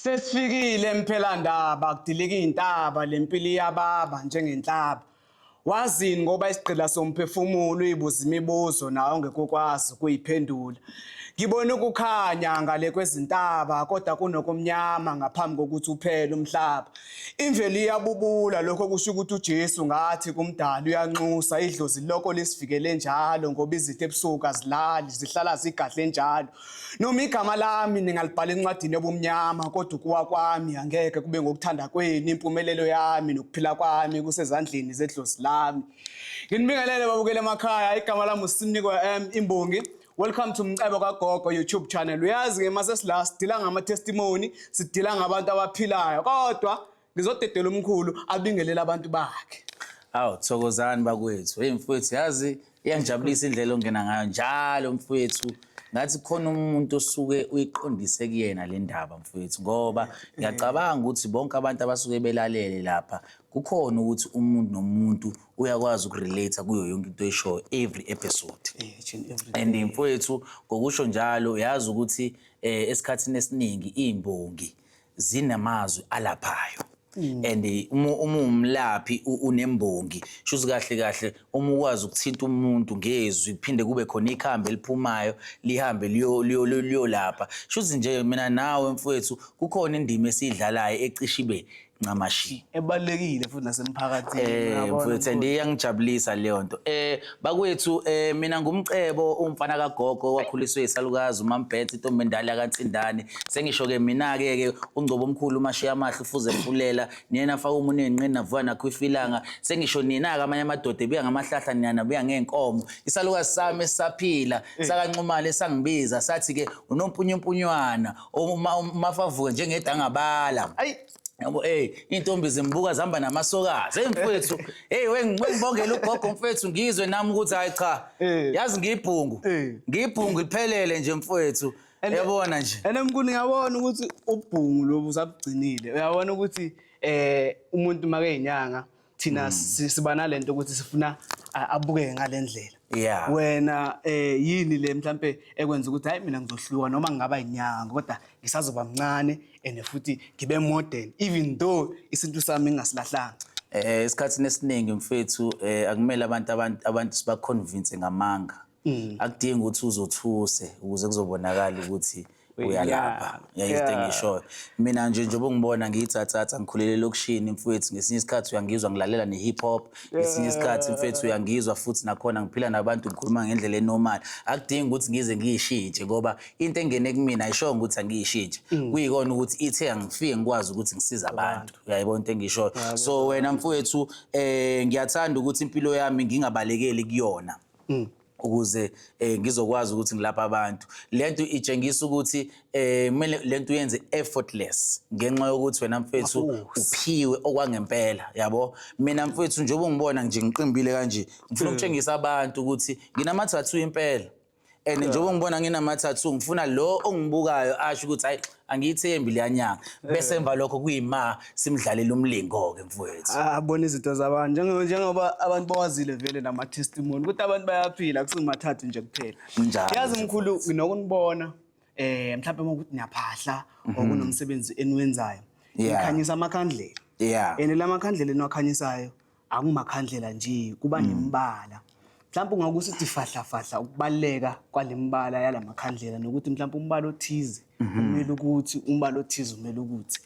Sesifikile emphelandaba kudilika izintaba lempilo iyababa njengenhlaba. Wazini ngoba isigqila somphefumulo uyibuza imibuzo nawe ongeke ukwazi ukuyiphendula. Ngibona ukukhanya ngale kwezintaba kodwa kunokumnyama ngaphambi kokuthi uphele umhlaba. Imvelo iyabubula lokho kusho ukuthi uJesu ngathi kumdali uyanxusa idlozi lokho lesivikele njalo ngoba izitho ebusuku azilali zihlala zigadle njalo. Noma igama lami ningalibhala encwadini yobumnyama kodwa ukuwa kwami angeke kube ngokuthanda kwenu impumelelo yami nokuphila kwami kusezandleni zedlozi lami. Nginibingelele babukele emakhaya igama lami uSinikwa Imbongi. Welcome to Mcebo kaGogo YouTube channel. Uyazi ke mase sila sidila ngama testimony, sidila ngabantu abaphilayo. Kodwa ngizodedela umkhulu abingelela abantu bakhe. Awu thokozani bakwethu. Hey mfowethu yazi iyangijabulisa indlela ongena ngayo njalo mfowethu. Ngathi khona umuntu osuke uyiqondise kuyena le ndaba mfowethu ngoba ngiyacabanga ukuthi bonke abantu abasuke belalele lapha kukhona ukuthi umuntu nomuntu uyakwazi ukurelate kuyo yonke into eshoyo every episode. And mfowethu ngokusho njalo yazi ukuthi esikhathini esiningi imbongi zinamazwi alaphayo. And uma umlaphi unembongi shuthi kahle uma ukwazi ukuthinta umuntu ngezwi kuphinde kube khona ikhambi eliphumayo lihambe liyo lapha shuthi nje mina nawe mfowethu kukhona indima esidlalayo ecishibe ncamashi ebalekile futhi nasemphakathini mfowethu ndiyangijabulisa leyo nto bakwethu mina ngumcebo umfana kaGogo wakhuliswe isalukazi uMambhethe intombi endala kaNtsindane sengisho ke mina ke ungcobo omkhulu uMashiya amahle ufuze mfulela niyena afaka umuntu enqini navuka nakhwifilanga sengisho nina ke amanye amadoda ebuya ngamahlahla niyana buya ngenkomo isalukazi sami esaphila sakanxumala esangibiza sathi ke unompunyumpunywana umafavuke njengedangabala yabo intombi zimbuka zihamba namasokazi mfowethu wengibongela uGogo mfowethu ngizwe nami ukuthi hayi cha yazi ngiyibhungu liphelele nje mfowethu yabona nje enemkhulu ngiyabona ukuthi ubhungu lobu usabugcinile uyabona ukuthi umuntu make inyanga thina siba nalento ukuthi sifuna abuke ngalendlela wena yini le mhlambe ekwenza ukuthi hayi mina ngizohluka noma ngingaba inyanga kodwa ngisazoba mncane and futhi ngibe modern even though isintu sami ngingasilahlanga esikhathini esiningi mfethu akumele abantu sibaconvince ngamanga akudingi ukuthi uzothuse ukuze kuzobonakala ukuthi uyalapha yayistengisho mina njengoba ungibona ngiyithatha ngikhulele lokushini mfowethu ngesinye isikhathi uyangizwa ngilalela ne-hip hop ngesinye isikhathi mfowethu uyangizwa futhi nakhona ngiphila nabantu ngikhuluma ngendlela enormal akudingi ukuthi ngize ngiyishintshe ngoba into engene kumina ayisho ukuthi angiyishintshe kuyikona ukuthi ithe angifike ngikwazi ukuthi ngisize abantu uyayibona into engisho so wena mfowethu ngiyathanda ukuthi impilo yami ngingabalekeli kuyona ukuze ngizokwazi ukuthi ngilapha abantu lento itshengisa ukuthi kumele lento uyenze effortless ngenxa yokuthi wena mfethu uphiwe okwangempela yabo mina mfethu njengoba ungibona nje ngiqimbile kanje ngifuna ukutshengisa abantu ukuthi nginama-tattoo impela and njengoba ngibona nginama-tattoo ngifuna lo ongibukayo asho ukuthi hayi angiyithembi leyanyanga bese emva lokho kuyima simdlalela umlingo ke mfowethu abona izinto zabantu njengoba abantu bawazile vele nama testimony ukuthi abantu bayaphila kusingamathathu nje kuphela yazi mkhulu nginokunibona mhlawumbe ukuthi niyaphahla okunomsebenzi eniwenzayo ikhanyisa amakhandlela and lamakhandlela eniwakhanyisayo akumakhandlela nje kuba nembala mhlawumbe ungakusithi fahla ukubaleka kwalembala yalamakhandlela nokuthi mhlawumbe umbala othize umele ukuthi umbala othize umele ukuthi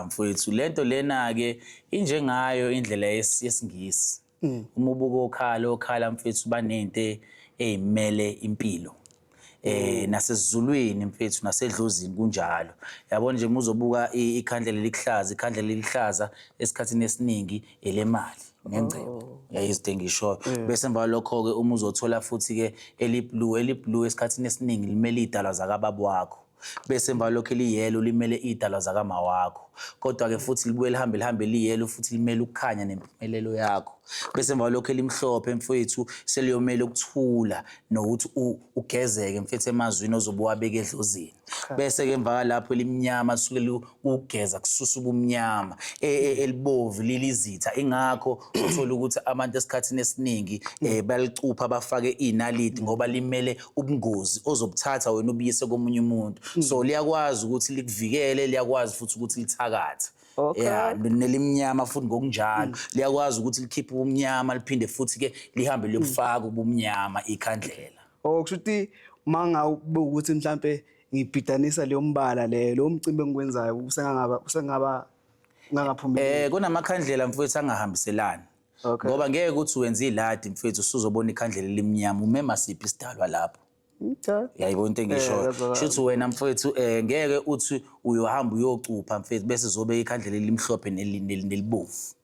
mfowethu lento lena ke injengayo indlela yesingisi uma ubuka okhala mfowethu banento ezimele impilo nasezulwini mfethu nasedlozini kunjalo yabona nje uzobuka ikhandlela elihlaza esikhathini esiningi elemali ngengcebo yayistengisho bese emva lokho ke uma uzothola futhi ke eliblue esikhathini esiningi limele idalwa zakababa wakho bese emva lokho eliyelo limele idalwa zakama wakho kodwa ke futhi libuye lihambe liyelo futhi limele ukukhanya nempumelelo yakho bese emva lokho elimhlophe mfethu seliyomela ukuthula nokuthi ugezeke mfethu emazwini ozobuwabeka edlozini bese ke emva lapho elimnyama suke ugeza kususa ubumnyama elibovu lilizitha ingakho uthola ukuthi abantu esikhathini esiningi balicupha bafake inaliti ngoba limele ubungozi ozobuthatha wena ubuyise komunye umuntu so liyakwazi ukuthi likuvikele liyakwazi futhi ukuthi lithakathe yeah nelimnyama futhi ngokunjalo liyakwazi ukuthi likhiphe ubumnyama liphinde futhi ke lihambe liyofaka ubumnyama ikhandlela kusho ukuthi manga ukuthi mhlambe ngibhidanisa leyo mbala lo mcimbi engikwenzayo usengaba ngangaphumeleli kunamakhandlela mfowethu angahambiselani ngoba ngeke ukuthi wenza iladi mfowethu usuzobona ikhandlela elimnyama umema siphi isidalwa lapho yayibona into engisho shothi wena mfowethu ngeke uthi uyohamba uyocupha mfowethu bese zobe ikhandlela elimhlophe nelibovu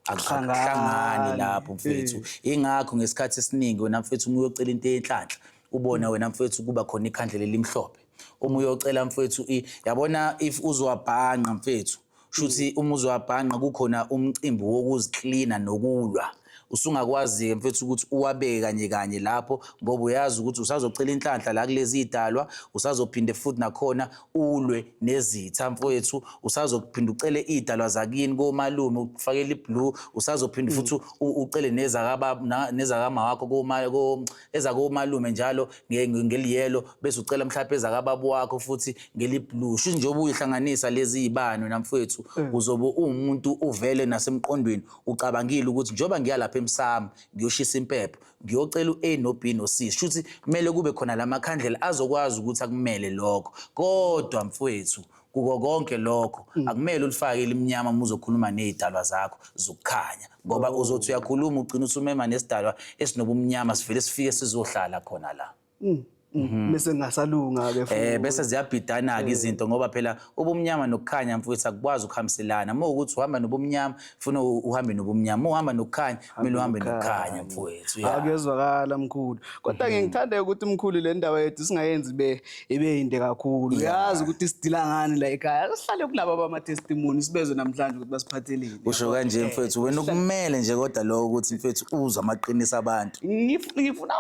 akuhlangani lapho mfowethu ingakho ngesikhathi esiningi wena mfowethu uma uyocela into enhlanhla ubona wena mfowethu kuba khona ikhandlela elimhlophe uma uyocela mfowethu yabona if uzowabhanqa mfowethu shuthi uma uzowabhanqa kukhona umcimbi wokuziklina nokulwa usungakwazi mfethu ukuthi uwabeke kanye kanye lapho ngoba uyazi ukuthi usazocela inhlanhla la kulezi idalwa usazophinde futhi nakhona ulwe nezitha mfethu usazophinda ucele idalwa zakini komalume ufakele iblue usazophinde futhi ucele nezakama wakho ezakomalume njalo ngeliyelo bese ucela mhlawumbe ezakababa wakho futhi ngeliblue sho nje obuyihlanganisa lezi ibano namfethu uzobe umuntu uvele nasemqondweni ucabangile ukuthi njoba ngiyalapha emsamo ngiyoshisa impepho ngiyocela uA no B no C shuthi kumele kube khona lamakhandlela azokwazi ukuthi akumele lokho kodwa mfowethu kuko konke lokho akumele ulifake elimnyama uma uzokhuluma nezidalwa zakho zokukhanya ngoba uzothi uyakhuluma ugcina usumema nesidalwa esinobumnyama sivele sifike sizohlala khona la bese ngasalunga ke futhi bese ziyabhidana ke izinto ngoba phela ubumnyama nokukhanya mfowethu akukwazi ukuhambiselana uma ukuthi uhamba nobumnyama ufuna uhambe nobumnyama uhamba nokukhanya kumele uhambe nokukhanya mfowethu akuyezwakala mkhulu kodwa ngithanda ukuthi mkhulu le ndawo yethu singayenzi ibe yinde kakhulu uyazi ukuthi sidila ngani la ekhaya sihlale kulabo abama testimony sibezwe namhlanje ukuthi basiphatheleni usho kanje mfowethu wena ukumele nje kodwa lo ukuthi mfowethu uzwe amaqiniso abantu ngifuna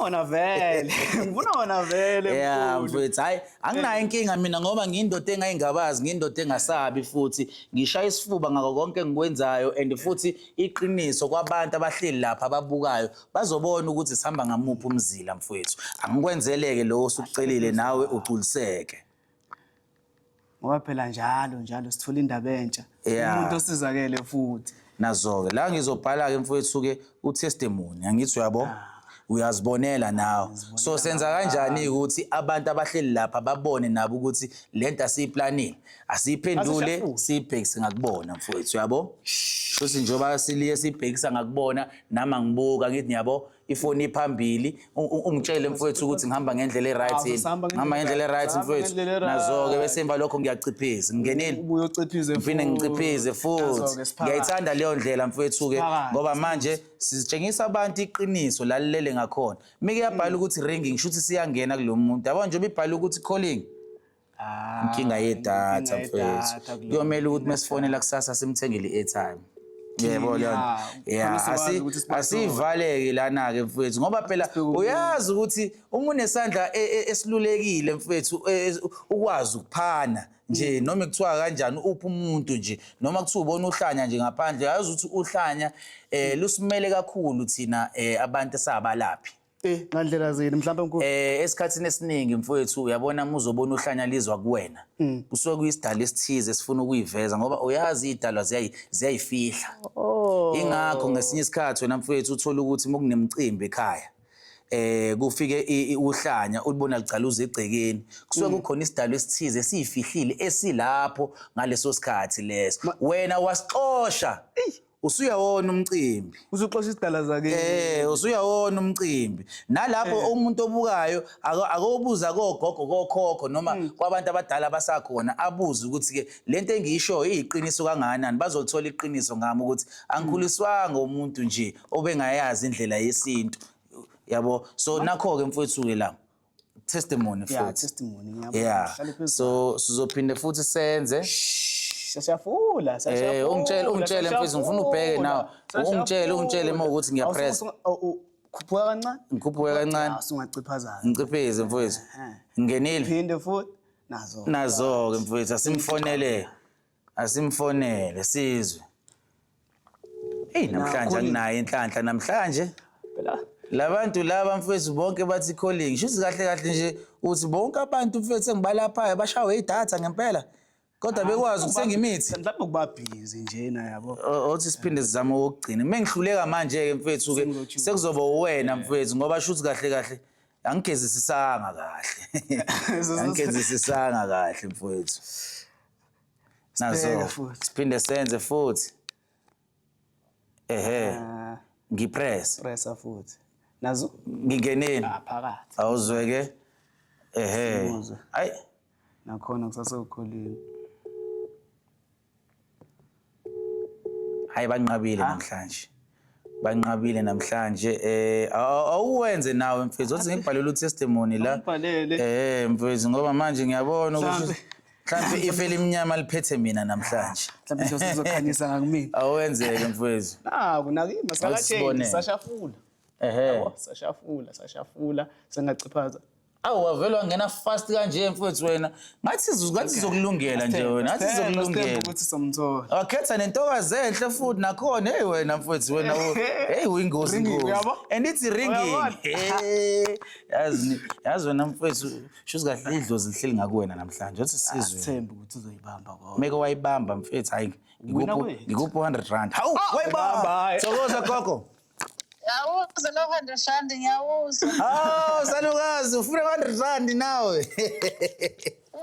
wona vele ngibona vele mkhulu yeah mfowethu hayi anginayo inkinga mina ngoba ngiyindoda engayingabazi ngiyindoda engasabi futhi ngishaya isifuba ngako konke engikwenzayo and futhi iqiniso kwabantu abahleli lapha ababukayo bazobona ukuthi sihamba ngamuphi umzila mfowethu angikwenzeleke lo osukucelile nawe uculiseke ngoba phela njalo sithola indaba entsha umuntu osizakele futhi nazo-ke la ngizobhala-ke mfowethu-ke utestimony angithi uyabo uyazibonela nawe so senza kanjani ukuthi abantu abahleli lapha babone nabo ukuthi lento asiyiplanile asiyiphendule siyibhekise ngakubona mfowethu yabo futhi njoba siliye sibhekisa ngakubona nama ngibuka ngithi yabo ifoni iphambili ungitshele mfowethu ukuthi ngihamba ngendlela eright ngihamba ngendlela eright mfowethu nazo-ke bese emva lokho ngiyaciphisa ngingenile ngifine ngiciphize futhi ngiyayithanda leyo ndlela mfowethu-ke ngoba manje sizitshengisa abantu iqiniso lalilele ngakhona mike yabhala ukuthi ringing ngisho ukuthi siyangena kulo muntu yabo nje ibhala ukuthi calling inkinga yedatha mfowethu kuyomela ukuthi mesifonela kusasa simthengele i-airtime yebo leyo asivaleke lana-ke mfowethu ngoba phela uyazi ukuthi uma unesandla esilulekile mfowethu ukwazi ukuphana nje noma kuthiwa kanjani uphi umuntu nje noma kuthiwa ubona uhlanya nje ngaphandle yazi ukuthi uhlanya lusimele kakhulu thina abantu esabalaphi ngandlela zini mhlawumbe mkhulu esikhathini esiningi mfowethu uyabona uma uzobona uhlanya lizwa kuwena kusuke kuyisidala esithize sifuna ukuyiveza ngoba uyazi idalwa ziyayifihla ingakho ngesinye isikhathi wena mfowethu uthola ukuthi uma kunemicimbi ekhaya kufike uhlanya ulibona licala uze egcekeni kusuke kukhona isidalo esithize siyifihlile esilapho ngaleso sikhathi leso wena wasixosha usuyawona umcimbi usuxosha isidala zake usuyawona umcimbi nalapho umuntu obukayo akobuza kogogo kokhokho noma kwabantu abadala basakhona abuze ukuthi ke lento engiyisho iyiqiniso kangakanani bazolithola iqiniso ngami ukuthi angikhuliswanga umuntu nje obengayazi indlela yesintu yabo so nakho ke mfowethu ke la testimony futhi testimony so sizophinde futhi senze siyafula ungitshele mfowethu ngifuna ubheke nawe ungitshele uma ukuthi ngiyapress khuphuka kancane ngikhuphuke kancane usungaciphaza ngiciphize mfowethu ngingenile phinde futhi nazo ke mfowethu asimfonele sizwe. Namhlanje anginayo inhlanhla namhlanje. Phela Labantu laba mfowethu bonke bathi calling. Shuthi kahle nje uthi bonke abantu mfowethu engibalaphayo bashawe idatha ngempela. Kodwa bekwazi ukuthenga imithi. mhlawumbe kuba busy njena yabo. Othi siphinde sizame ukugcina. Mengihluleka manje ke mfowethu ke sekuzoba uwena mfowethu ngoba shuthi kahle angigezisisanga kahle. Angigezisisanga kahle mfowethu. Nazo siphinde senze futhi. Ngipress. Pressa futhi. Nazo Ngingeneni? phakathi. Awuzweke? Hayi. Nakhona kusasekukhulile. Hayi banqabile namhlanje. Banqabile namhlanje. Awuwenze nawe mfethu. Othi ngibhalele testimony la. Mfethu ngoba manje ngiyabona ukuthi mhlawumbe ife limnyama liphethe mina namhlanje. Mhlawumbe nje sizokhanyisa ngakumi. Awenzeke mfethu. Kunakima sakatshela sashafula. Sashafula sengaciphaza. Wavela wangena fast kanje mfethu wena. Ngathi sizokulungela nje wena. Ngathi sizokulungela. Ukuthi somthola. Wakhetha nentokazi enhle futhi nakhona wena mfethu wena uyingozi ngozi. And it's ringing. Yazi wena mfethu shuthi kahle idlozi lihleli ngakuwena namhlanje. Uthi sizwe. Themba ukuthi uzoyibamba kodwa. Meke wayibamba mfethu hayi ngikuphi 100 rand. Hawu wayibamba. Thokoza gogo. Yawuza lo 100 rand ngiyawuza. Salukazi ufuna 100 rand nawe.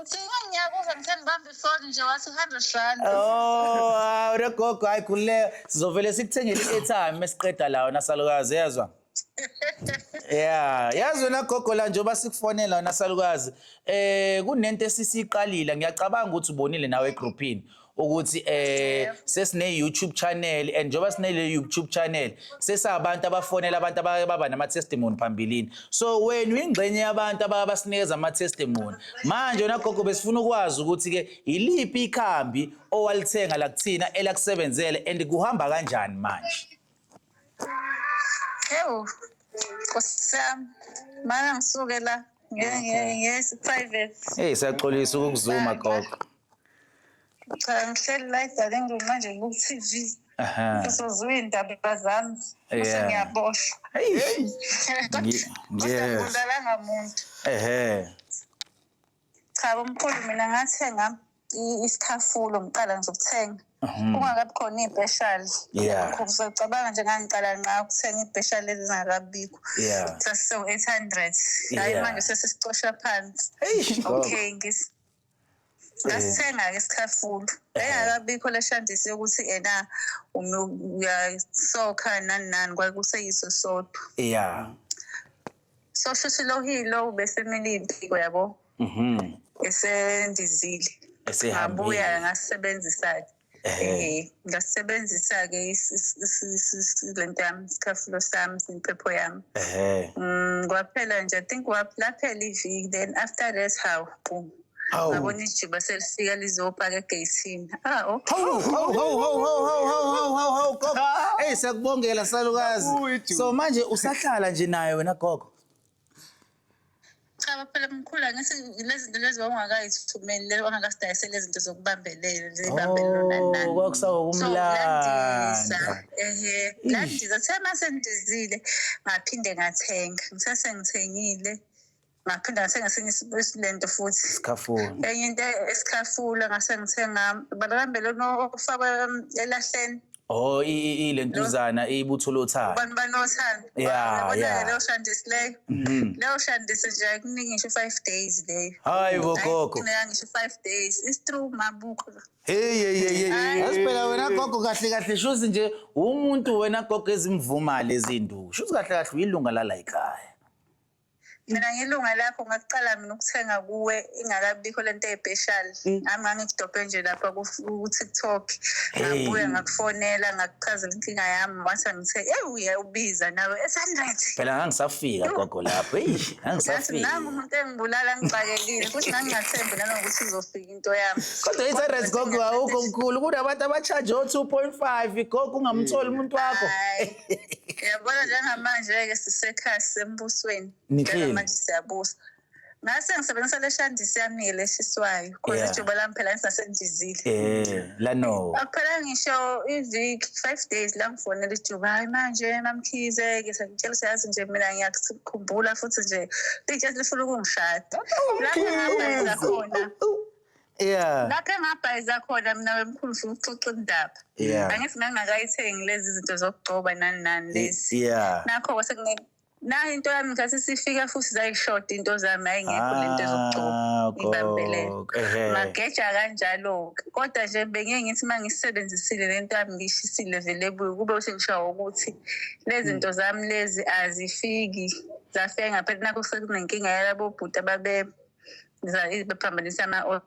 Uthi ngiyakuza ngithe ngibambe ifoni nje wathi 100 rand. Hawu gogo hayi khuleka sizovele sikuthengele i-airtime mesiqeda lawo nasalukazi yazwa. Yazi wena gogo la njengoba sikufonela wena salukazi kunento esisiqalile ngiyacabanga ukuthi ubonile nawe egroupini ukuthi sesine YouTube channel and njengoba sine le YouTube channel sesabantu abafonela abantu ababa nama testimony phambilini so wena uyingxenye yabantu abasinikeza ama testimony manje wena gogo besifuna ukwazi ukuthi ke iliphi ikhambi owalithenga la kuthina elakusebenzele and kuhamba kanjani manje Kusam mana ngisuke la yes private siyaxolisa ukuzuma gogo cha ngihleli la idalenge manje ku TV ngizozwa indaba zami bese ngiyaboshwa ngiyakudala ngamuntu cha bomkhulu mina ngathenga isikhafulo ngiqala ngizokuthenga ungakabi khona izipeshali ngicabanga nje ngangiqala nqa ukuthenga izipeshali ezingakabikho sase 800 hayi manje sesicosha phansi okay ngasithenga ke isikhafulo engakabikho leshandisi ukuthi ena uyasoka nani kwakuseyiso sodwa so shuthi lo hilo bese mina impiko yabo esendizile ngabuya ngasebenzisa ngasebenzisa ke lento yami isikhafulo sami impepho yami kwaphela nje I think laphela iviki then after that how boom ngabona ijiba selifika lizopaka egeyisini siyakubongela salukazi so manje usahlala nje naye wena gogo cha phela mkhulu ngithi lezi zinto lezi ongakayithumeli ongakasidayisela lezi zinto zokubambelela zibambelelo nani kwakusakumlanda landiza thema sendizile ngaphinde ngathenga ngisasengithengile ngaphinda ngathenga lento futhi isikhafulo enye into esikhafulo ngasengithenga balambelo ofakwa elahleni ilentuzana ibutholothana banothana leyo shandisi leyo shandisi nje kuningi ngisho 5 days leyo hayi bogogo ngisho 5 days is true mabuko asiphela wena gogo kahle shuthi nje umuntu wena gogo ezimvuma lezi nduku shuthi kahle uyilunga la ekhaya mina ngilunga lapho ngaqala mina ukuthenga kuwe ingakabikho lento ezipeshali nami ngikudophe nje lapha ku TikTok ngabuya ngakufonela ngakuchazela inkinga yami wathi ngithe ubiza nawe 800 phela ngangisafika gogo lapho ngangisafika nami umuntu engibulala ngixakekile futhi ngangingathembi nanokuthi izofika into yami kodwa 800 gogo awukho mkhulu kunabantu abacharge 2.5 gogo ungamtholi umuntu wakho yabona njengamanje ke sisekhasi sembusweni manje siyabusa ngase ngisebenzisa le shandisi yami leshiswayo because ijuba lami phela ngisasendizile la no akuphela ngisho iviki 5 days la ngifonela ijuba hayi manje mamkhize ke sengitshela siyazi nje mina ngiyakukhumbula futhi nje lithe lifuna ukungishada lapho ngabhayeza khona lapho engabhayiza khona mina wemkhulu futhi uxoxa indaba angithi ngangakayithengi lezi zinto zokugcoba nani lezi nakho na into yami ngathi sifika futhi zayishoda into zami ayingekho lento zokugcoba ngibambelele mageja kanjalo kodwa nje bengiye ngithi mangisebenzisile lento yami ngishisile vele ebuye kube usengishawo ukuthi lezi zinto zami lezi azifiki zafika ngaphela nakho sekunenkinga yalabo bhuti ababe bephambanisa ama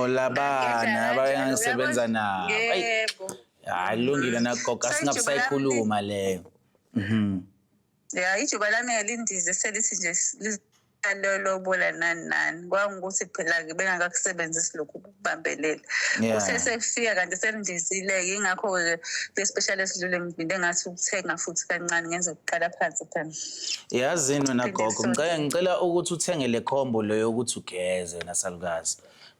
labana abayangisebenza nabo yebo alungile nagogo asingabusayikhuluma leyo ijuba lami elindize selithi nje lobola nani kwangikuthi phela-ke bengakakusebenzisi lokhu ukubambelela kusesefika kanti selindizile-ke ingakho-ke le-special esidlule ngivinde ngathi ukuthenga futhi kancane ngenze ukuqala phansi phana yazini wena gogo ngicela ukuthi uthenge le khombo leyo ukuthi ugeze wena salukazi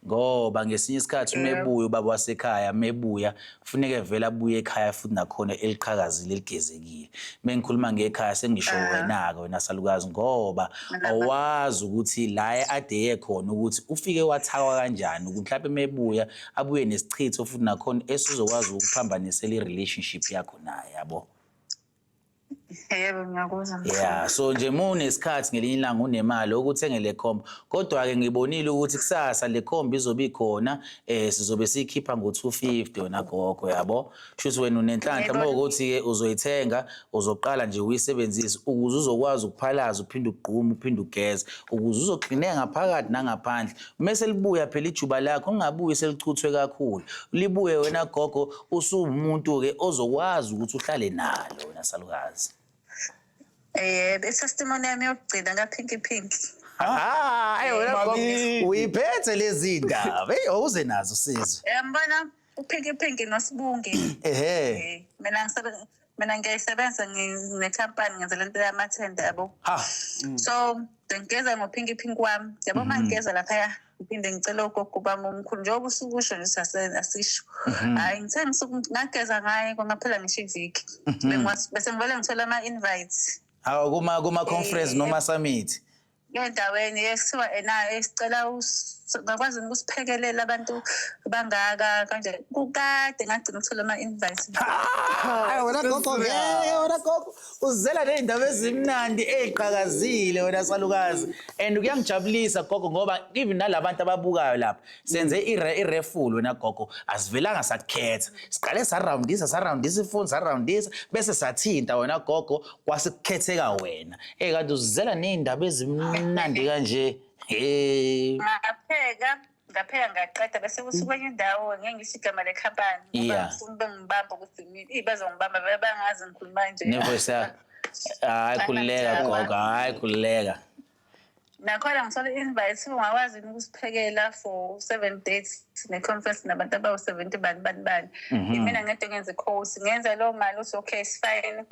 ngoba ngesinye isikhathi umebuya ubaba wasekhaya mebuya kufuneka vele abuye ekhaya futhi nakhona eliqhakazile eligezekile mengikhuluma ngekhaya sengisho wena-ke wena salukazi ngoba awazi ukuthi la ade khona ukuthi ufike wathakwa kanjani ukuthi mhlawumbe mebuya abuye nesichitho futhi nakhona esizokwazi ukuphambanisela i-relationship yakho naye yabo. Yebo ngiyakuzwa. Yeah, so nje munesikhathi ngelinye ilanga unemali ukuthenge le khombo kodwa ke ngibonile ukuthi kusasa le khombo izobe ikhona sizobe sikhipha ngo250 wena gogo yabo shuthi wena unenhlanhla mawukuthi ke uzoyithenga uzoqala nje uyisebenzise ukuze uzokwazi ukuphalaza uphinde ugqume uphinde ugeze ukuze uzoklineka ngaphakathi nangaphandle mase libuya phela ijuba lakho ungabuyi selichuthwe kakhulu libuye wena gogo usumuntu ke ozokwazi ukuthi uhlale nalo wena salukazi. Testimony yami yokugcina kaPinky Pink. Wena gogo uyiphethe lezi ndaba. Awuze nazo sizwe. Yambona uPinky Pink noSibunge. Mina ngiyayisebenza nginekhampani ngenza lento yamathenda yabo. So ngigeza ngoPinky Pink wami. Yabo mangigeza lapha ngiphinde ngicela ugogo bami omkhulu njengoba usukusho nje asisho. Hayi ngithe ngageza ngaye kwangaphela ngisho iviki. Bese ngivele ngithola ama-invites. Kuma conference noma summit endaweni esiwa esicela ngakwazi ukusiphekelela abantu bangaka kanje kukade ngagcina ukuthola ama-invites. Wena gogo uzela nezindaba ezimnandi eziqhakazile wena salukazi and kuyangijabulisa gogo ngoba even nalabantu ababukayo lapha senze ireful wena gogo asivelanga sakukhetha siqale saroundisa ifoni saroundisa bese sathinta wena gogo kwasikukhetheka wena kanti uzela nezindaba ezimnandi kanje ngapheka ngaqeda bese kuthi kwenye indawo ngeke ngisho igama lekhampani ngoba ngifuna bengibamba ukuthi bazongibamba bangazi ngikhuluma nje nevoice hayi khulileka gogo hayi khulileka nakhona ngithola i-invite ungakwazi ukusiphekela for 7 days ne-conference nabantu abawu-70 bani mina ngede ngenza i-course ngenza leyo mali uthi okay sifine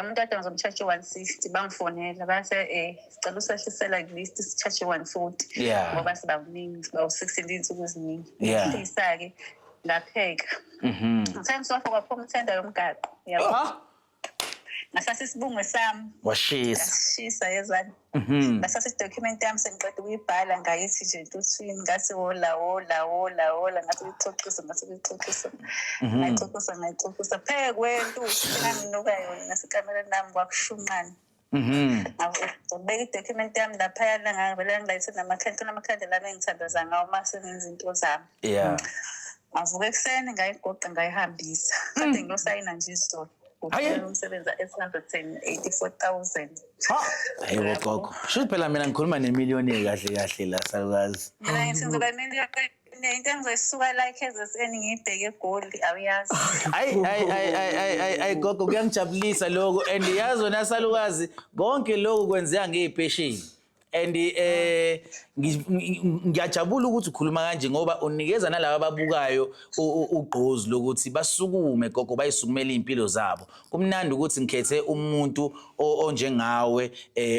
umuntu ade ngizomcharge 160 bangifonela base sicela usehlisela kulist sicharge 140 ngoba sibaningi sibawu-16 insuku eziningi ngiyisa-ke ngapheka ngithe ngisofa kwaphuma uthenda yomgaqo yabo ngasase isibungu sami washisa yezani ngasase idocument yami sengiqeda ukuyibhala ngayithi nje entuthwini ngase wola ngathi ngixoxisa ngayixoxisa phekwentuthi enganginuka yona nasekameleni nami kwakushunqane ngibeka idocument yami laphayana ngavele ngilayithe namakhandlela ami engithandaza ngawo uma sengenza into zami ngavuka ekuseni ngayigoqa ngayihambisa kade ngiyosayina nje izolo umsebenza 884,000. Hayi gogo shuthi phela mina ngikhuluma nemiliyoni kahle la salukazi mina ngithi ngizoba nemiliyoni into engizoyisuka la eKZN ngiyibheke eGoli awuyazi ay gogo kuyangijabulisa lokho and yazi wena salukazi konke lokho kwenzeka ngeyipesheni and ngiyajabula ukuthi ukhuluma kanje ngoba unikeza nalabo ababukayo ugqozi lokuthi basukume gogo bayisukumela impilo zabo. Kumnandi ukuthi ngikhethe umuntu onjengawe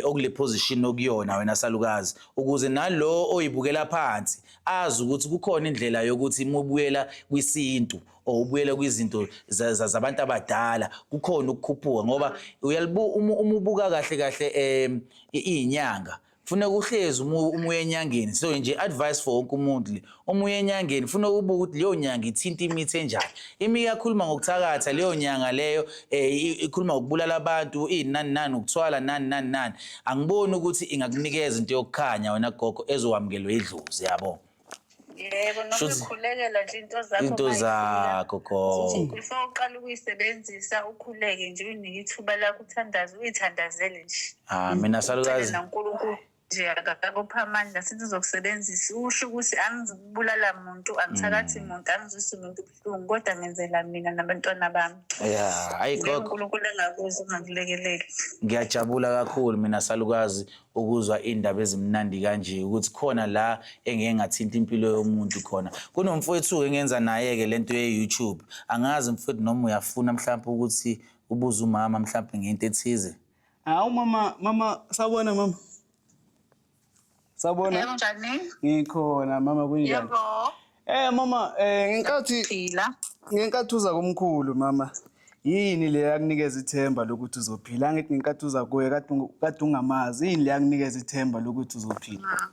okule position okuyona wena Salukazi ukuze nalo oyibukela phansi azi ukuthi kukhona indlela yokuthi imubuyela kwisintu ubuyela kwizinto zabantu abadala kukhona ukukhuphuka ngoba umubuka kahle kahle inyanga funa ukuhlezi umuye enyangeni so nje advice for wonke umuntu le umuye enyangeni funa ukubuka ukuthi leyo nyanga ithinta imithi enjani iyakhuluma ngokuthakatha leyo nyanga leyo ikhuluma ngokubulala abantu nani ukuthwala nani angiboni ukuthi ingakunikeza into yokukhanya wena gogo ezokwamukelwa idlozi yabo. Yebo nokukhulekela nje into zakho gogo. Before uqala ukuyisebenzisa ukhuleke nje unike ithuba lakho uthandaze uyithandazele nje. Mina Salukazi naNkulunkulu nje akakupha amandla sithi uzokusebenzisa usho ukuthi angizibulala umuntu angithakathi umuntu angizwisi umuntu ubuhlungu kodwa ngenzela mina nabantwana bami. Hayi gogo uNkulunkulu engakuzi ungakulekeleli. Ngiyajabula kakhulu mina Salukazi ukuzwa indaba ezimnandi kanje ukuthi khona la engeke ngathinta impilo yomuntu khona. Kunomfowethu engenza naye ke lento ye-YouTube. Angazi mfowethu noma uyafuna mhlawumbe ukuthi ubuze umama mhlawumbe ngento ethize. Hawu mama sawubona mama. Sabona? Yebo njani? Ngikhona mama kunjani? Yebo. Mama ngenkathi uza komkhulu mama. Yini le yakunikeza ithemba lokuthi uzophila? Angithi ngenkathi uza kuye kade ungamazi. Yini le yakunikeza ithemba lokuthi uzophila?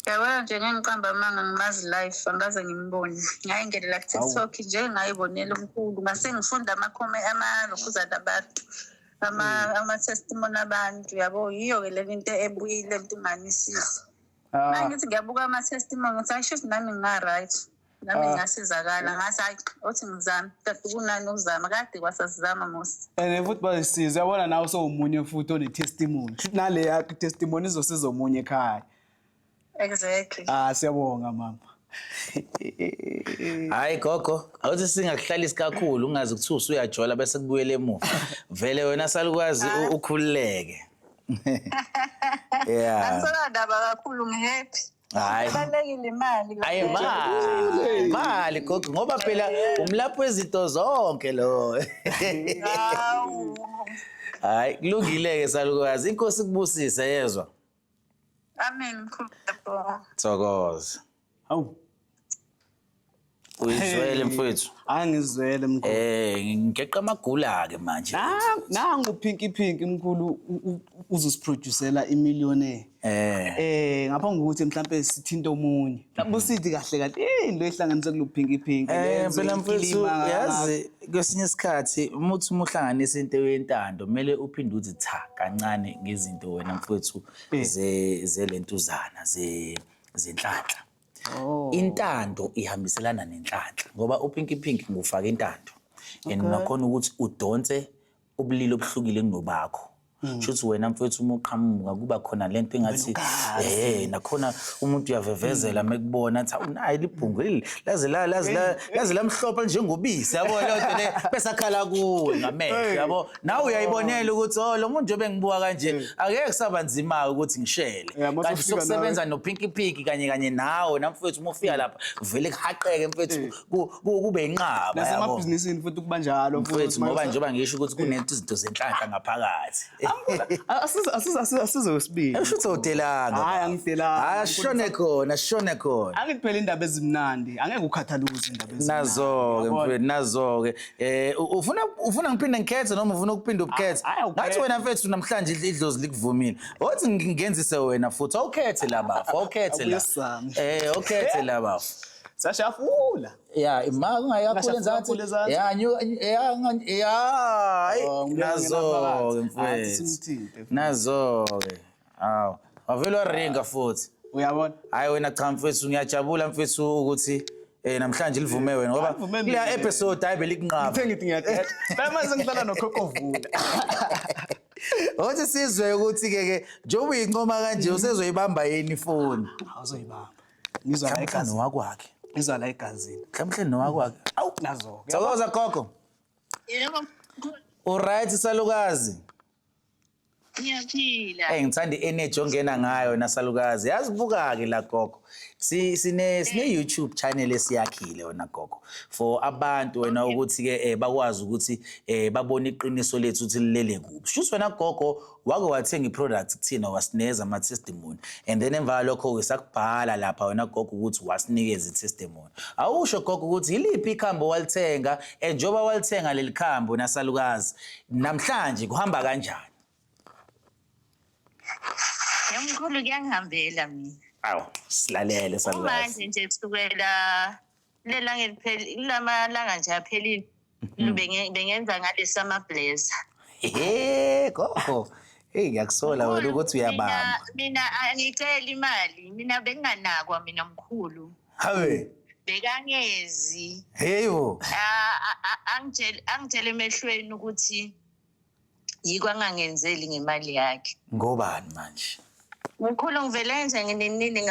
Yabona nje ngiqamba manga ngimazi live angaze ngimbone. Ngayingelela ku TikTok nje ngayibonela umkhulu. Mase ngifunda amakhuzana abantu. Ama-testimony abantu yabo yiyo ke le into ebuyile entinganisisa. Mangithi ngiyabuka ama-testimony ngithi ayisho nami nga-right nami ngasizakala ngathi hayi othi ngizama kade kunani ukuzama kade kwasasizama mos. Futhi bayisiza yabona nawe sowumunye futhi one-testimony nale yakho testimony izosiza omunye ekhaya. Exactly. Siyabonga mama. Hayi gogo awuthi singakuhlalisi kakhulu ungazi ukuthi usuyajola bese kubuyele emuva vele wena Salukazi ukhululeke. Angisona ndaba kakhulu ngihappy. Hayi Balekile imali. Mali gogo ngoba phela umlapho wezinto zonke lo. Hayi kulungile ke Salukazi inkosi kubusise yezwa. Amen mkhulu. Thokoza. Hawu. Uyizwele mfowethu? Angizwele mkhulu. Ngeqa amagula ke manje. Nangu Pinky mkhulu uzosiproducela imillionaire. Ngaphambi kokuthi mhlambe sithinta omunye. Mhlawumbe usithi kahle into ehlanganise kulo Pinky. Phela mfowethu yazi kwesinye isikhathi umuthi umuhlanganisa into yentando kumele uphinde uthi cha kancane ngezinto wena mfowethu zelentuzana zenhlanhla. Intando ihambiselana nenhlanhla ngoba uPinky ngufaka intando and nakhona ukuthi udonse ubulili obuhlukile kunobakho. Shuthi wena mfowethu uma uqhamuka kuba khona lento engathi nakhona umuntu uyavevezela mekubona athi unayi libhungu laze lamhlopha njengobisi yabo lento le bese akhala kuwe ngamehlo yabo nawe uyayibonela ukuthi lo muntu nje bengibuka kanje akeke kusaba nzima ukuthi ngishele kanti sokusebenza noPinky kanye nawe namfowethu uma ufika lapha vele kuhaqeke mfowethu kube inqaba yabo nasemabhizinisini futhi kuba njalo mfowethu ngoba njengoba ngisho ukuthi kunento izinto zenhlanhla ngaphakathi. Asize wesibili. Usho udelanga. Hayi angidelanga. Ashone khona. Angithi phela indaba ezimnandi angeke ukhathaluze indaba ezimnandi. Nazo ke. Ufuna ngiphinde ngikhethe noma ufuna ukuphinda ubukhethe? Ngathi wena mfethu namhlanje idlozi likuvumile. Othi ngingenzise wena futhi awukhethe labafu. Awukhethe la. Ukhethe labafu. Sashafula. Ima ungayakakhulu enzathi. Nazo mfethu. Nazo ke. Hawu. Wavela ringa futhi. Uyabona? Hayi wena cha mfethu ngiyajabula mfethu ukuthi namhlanje livume wena ngoba kule episode hayi belikunqaba. Ngithe ngithi ngiyakhetha. Manje ngihlala nokhokho Vula. Othi sizwe ukuthi ke njengoba uyinqoma kanje usezoyibamba yini ifoni? Awuzoyibamba. Ngizwa la egazini wakwakhe. Ngizwa la egazini. Mhlawumbe nowakwakhe. Awu nazo. Thokoza gogo. Yebo. Alright Salukazi. Ngiyaphila. Ngithanda i-energy ongena ngayo nasalukazi. Yazibuka-ke la gogo. Sine YouTube channel esiyakhile wena gogo. For abantu wena ukuthi-ke bakwazi ukuthi babone iqiniso lethu ukuthi lilele kuphi. Shuthi wena gogo wake wathenga i-product kuthina wasinikeza ama-testimony. And then emva lokho-ke sakubhala lapha wena gogo ukuthi wasinikeza i-testimony. Awusho gogo ukuthi yiliphi ikhambo walithenga njengoba walithenga leli khambo nasalukazi. Namhlanje kuhamba kanjani? Yamkhulu kuyangihambela mina. Awu, silalele salukazi. Manje nje kusukela lamalanga nje aphelile bengenza ngale summer blazer. Gogo. Ngiyakusola wena ukuthi uyabamba. Mina angicela imali. Mina benginganakwa mina mkhulu. Hawe. Bekangezi. Heyo. Angitshela emehlweni ukuthi yiko angangenzeli ngemali yakhe. Ngobani manje? Mkhulu ngivele nje nginini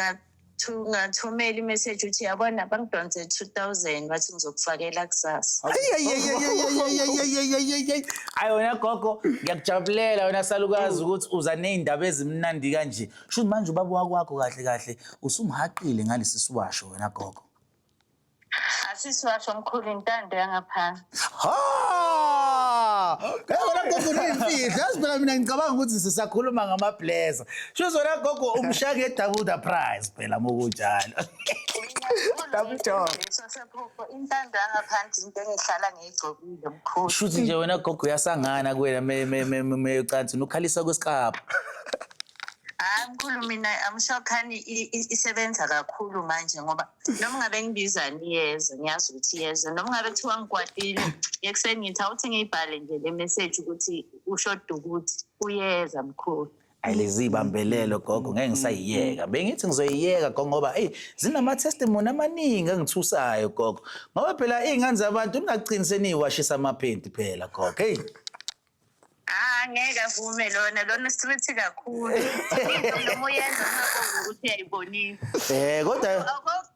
ngathumela imessage uthi yabona bangidonse 2000 wathi ngizokufakela kusasa. Hayi wena gogo ngiyakujabulela wena salukazi ukuthi uza nezindaba ezimnandi kanje. Shuthi manje ubaba wakho kahle kahle usumhaqile ngalesi siwasho wena gogo. Asisiwasho mkhulu intando yangaphansi. Wena gogo unimfihlo. Yazi phela mina ngicabanga ukuthi sisakhuluma ngama-blazer. Shuthi wena gogo umshaka double the price phela mokunjalo. Double job. Intando yangaphansi into engihlala ngiyigcokile mkhulu. Shuthi nje wena gogo uyasangana kuwena meyocansi nokhalisa kwesikapa. Mkhulu mina amshokhani isebenza kakhulu manje ngoba noma ngabe ngibiza niyeza ngiyazi ukuthi iyeza noma ngabe kuthiwa ngikwatile ngekuseni ngithi awuthi ngiyibhale nje le message ukuthi ushoda ukuthi uyeza mkhulu. Ayilezibambelelo gogo ngeke ngisayiyeka. Bengithi ngizoyiyeka gogo ngoba zinama-testimony amaningi angithusayo gogo. Ngoba phela iy'ngane zabantu ningagcini seniyiwashisa amaphenti phela gogo. Ngeke avume lona street kakhulu. Noma uyenza ngakho ukuthi uyayibonisa. Kodwa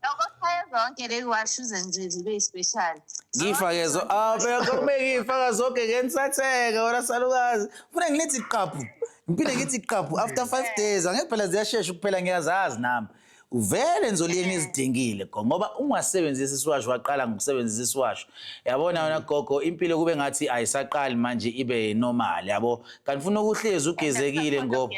akokhaya zonke lekwashuze nje zibe special. ngifake phela kumbe ngifaka zonke ngenisatheka wena salukazi. Ufuna ngilithi iqaphu. Ngiphinde ngithi iqaphu after 5 days angeke phela ziyashesha ukuphela ngiyazazi nami. Uvele nizoliyeni izidingile ngoba ungasebenzisi isiwasho waqala ngokusebenzisa isiwasho. Yabona wena gogo impilo kube ngathi ayisaqali manje ibe normal yabo. Kanti ufuna ukuhlezi ugezekile ngoba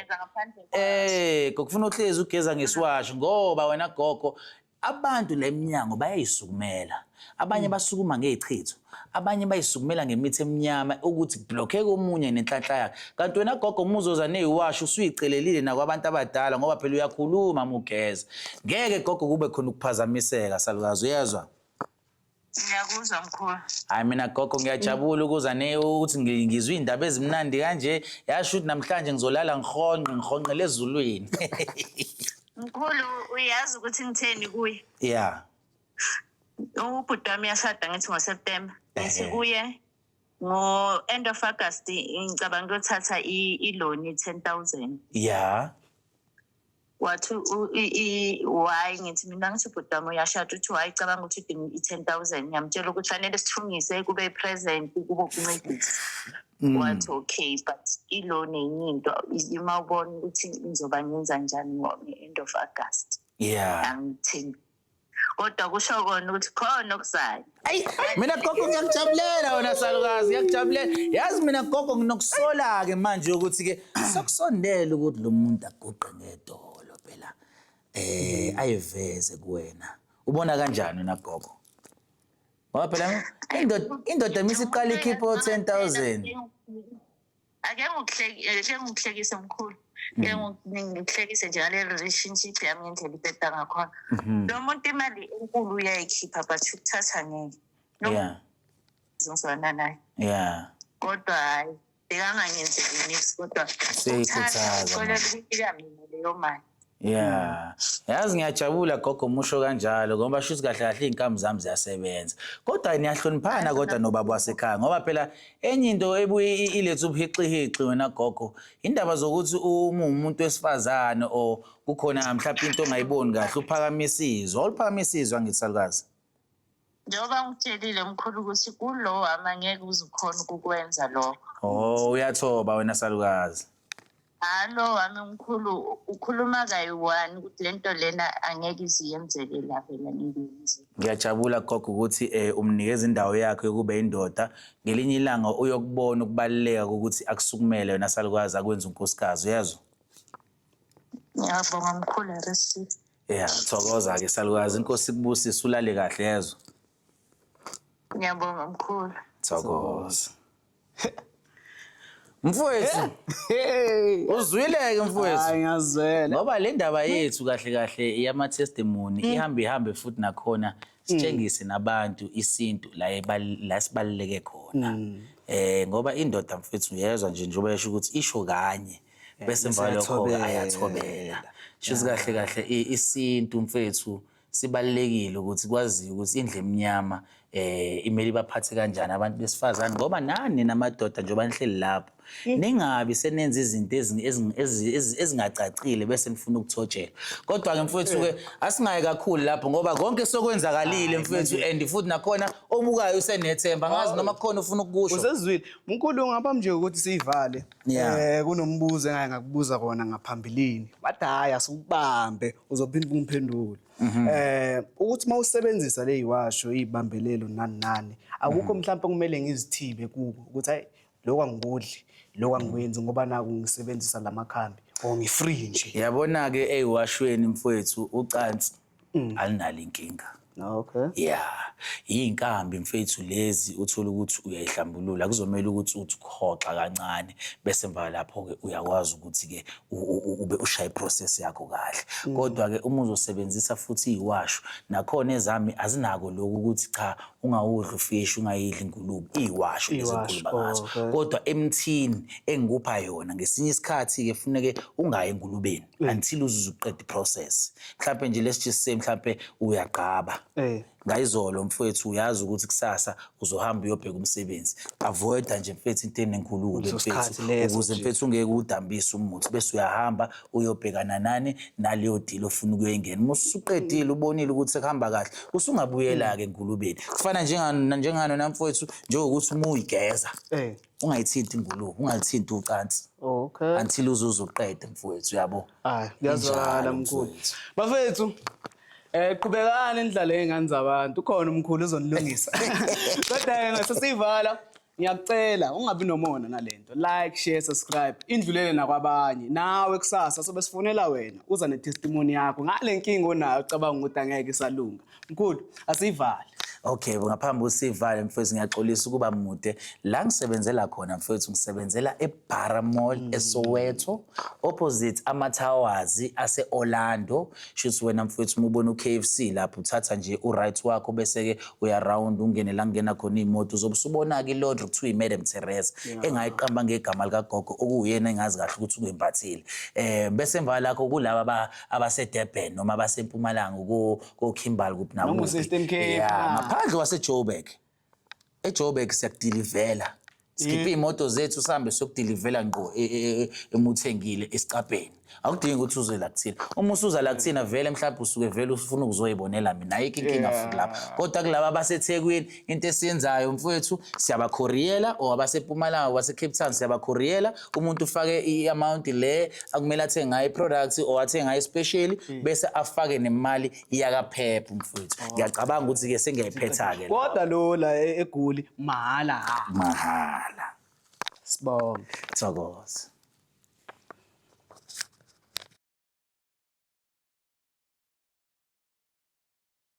kokufuna uhlezi ugeza ngesiwasho ngoba wena gogo abantu leminyango bayayisukumela. Abanye basukuma ngezichitho. Abanye bayisukumela ngemithi eminyama ukuthi blockeke omunye nenhlanhla yakhe. Kanti wena gogo umuzoza neyiwasho usuyicelelile nakwabantu abadala ngoba phela uyakhuluma mugeza. Ngeke gogo kube khona ukuphazamiseka salukazi uyezwa? Ngiyakuzwa mkhulu. Hayi mina gogo ngiyajabula ukuza ukuthi ngizwe indaba ezimnandi kanje. Yasho ukuthi namhlanje ngizolala ngihonqele ezulwini. Mkhulu uyazi ukuthi ngitheni kuye? Yeah. Ubhuti wami yashada ngithi ngoSeptember. Ngithi kuye ngo-end of August ngicabanga ukuthatha i-loan 10,000. Yeah. Wathi why ngithi mina ngithi ubhuti wami uyashada uthi why cabanga ukuthi udinga i-10,000 ngiyamtshela ukuthi fanele sithungise kube present kube ukuncedisa. Wathi okay but i-loan enye into ima ubona ukuthi ngizoba ngenza njani ngo-end of August. Yeah. Angithembi. Kodwa kusho kona ukuthi khona okuzayo. Mina gogo ngiyakujabulela wena salukazi ngiyakujabulela. Yazi mina gogo nginokusola ke manje ukuthi ke sokusondela ukuthi lo muntu aguqe ngedolo phela. Ayiveze kuwena. Ubona kanjani wena gogo? Ngoba phela indoda emisiqala ikhipha 10,000. Ake ngikuhlekise mkhulu. Ngikuhlekise nje ngale relationship yami ngendlela ibheda ngakhona. Lo muntu imali enkulu uyayikhipha but ukuthatha ngeke. Yeah. Ngizozwana naye. Yeah. Kodwa hayi bekangangenzeli niks kodwa seyikhuthaza mina leyo mali. Yeah. Yazi ngiyajabula gogo musho kanjalo ngoba shuthi kahle kahle inkamu zami ziyasebenza. Kodwa niyahloniphana kodwa nobaba wasekhaya ngoba phela enye into ebuye ilethe ubuhiqihiqi wena gogo indaba zokuthi umuntu wesifazane o kukhona mhlawumbe into ongayiboni kahle uphakamisizo. Awuphakamisizwa ngitsalukazi. Njengoba ngitshelile mkhulu ukuthi kulo amangeke uzukhona ukukwenza lokho. Oh uyathoba wena salukazi. Halo wami mkhulu, ukhuluma kayi-1 ukuthi lento lena angeke iziyenzeke la phela ngiyenze. Ngiyajabula gogo ukuthi umnikeza indawo yakhe yokuba indoda ngelinye ilanga uyokubona ukubaluleka ukuthi akusukumele wena salukazi akwenza unkosikazi uyezwa. Ngiyabonga mkhulu receive. Yeah, thokoza ke salukazi inkosi kubusisa ulale kahle yezwa. Ngiyabonga mkhulu. Thokoza. Mfowethu. Uzwile-ke mfowethu. Hayi ngiyazwela. Ngoba le ndaba yethu kahle kahle iyama testimony ihambe futhi nakhona sitshengise nabantu isintu la sibaluleke khona. Ngoba indoda mfowethu uyezwa nje njengoba yesho ukuthi isho kanye bese emva lokho ayathobela. Shuthi kahle kahle isintu mfowethu sibalekile ukuthi kwaziwe ukuthi indle emnyama imeli baphathe kanjani abantu besifazane ngoba nani namadoda njengoba nihleli lapho ningabi senenza izinto ezingacacile bese nifuna ukuthotshelwa kodwa ke mfowethu ke asingaye kakhulu lapho ngoba konke sokwenzakalile mfowethu and futhi nakhona obukayo usenethemba ngazi noma khona ufuna ukusho usezwile mkhulu ngapha nje ukuthi sivale kunombuzo engaye ngakubuza kona ngaphambilini bathi hayi asukubambe uzophinda ungiphendule ukuthi mawusebenzisa leyiwasho izibambelelo nani akukho mhlawumbe kumele ngizithibe kuko ukuthi hayi lokho angibodli lokho angikwenzi ngoba naku ngisebenzisa lamakhambi or ngifree nje yabona ke eyiwashweni mfowethu ucansi alinalo inkinga. Okay. Yeah, inkambi mfethu lezi uthola ukuthi uyayihlambulula kuzomela ukuthi uthi ukhoxa kancane bese emva lapho ke uyakwazi ukuthi ke ube ushaya iprocess yakho kahle kodwa ke uma uzosebenzisa futhi iwasho nakhona ezami azinako lokho ukuthi cha ungawudla ufish ungayidli ingulube iwasho lezikhuluma ngazo kodwa emthini engikupha yona ngesinye isikhathi ke funeke ungayi engulubeni until uzuqeda iprocess mhlawumbe nje lesijise mhlawumbe uyaqaba ngayizolo mfowethu uyazi ukuthi kusasa uzohamba uyobheka umsebenzi avoid nje mfethu into enenkulumo mfethu ukuze mfethu ungeke udambise umuthi bese uyahamba uyobhekana nani naleyo deal ofuna ukuyengena musuqedile ubonile ukuthi sekuhamba kahle usungabuyela ke enkulubeni kufana njengano namfowethu njengokuthi uma uyigeza ungayithinti ingulube ungalithinti ucansi okay until uzuqede mfowethu yabo ngiyazwala mkhulu bafethu qhubekani indlala engane zabantu ukhona umkhulu uzonilungisa kodwa ngasesivala ngiyakucela ungabi nomona nalento like share subscribe indlulele nakwabanye nawe kusasa sobe sifonela wena uza netestimony yakho ngale nkinga onayo ucabanga ukuthi angeke isalunga mkhulu asivale. Okay, ngaphambi usivale mfowethu ngiyaxolisa ukuba mude la ngisebenzela khona mfowethu ngisebenzela eBara Mall eSoweto opposite amaTowers aseOrlando shuthi wena mfowethu ubona uKFC lapho uthatha nje uright wakho bese ke uya round ungene la ngena khona imoto uzobusubona ke iLodge kuthiwa iMadam Teresa engayiqamba ngegama lika gogo okuyena engazi kahle ukuthi ukuyimbathile bese emva lakho kulaba abaseDurban noma abaseMpumalanga ko Kimberley kuphi nawo ngaphandle waseJoburg eJoburg siyakudilivela sikhipha imoto zethu sihambe sokudilivela ngqo emuthengile esicabheni akudingi ukuthi uze la kuthina uma usuza la kuthina vele mhlawumbe usuke vele ufuna ukuzoyibonela mina ayikho inkinga futhi lapha kodwa kulabo abaseThekwini into esiyenzayo mfowethu siyabakhoriyela or abaseMpumalanga waseCape Town siyabakhoriyela umuntu ufake iamount le akumele athenge ngayo iproducts or athenge ngayo special bese afake nemali yakaphepha mfowethu ngiyacabanga ukuthi ke sengiyayiphetha ke kodwa lo la eGoli mahala mahala sibonge thokoza.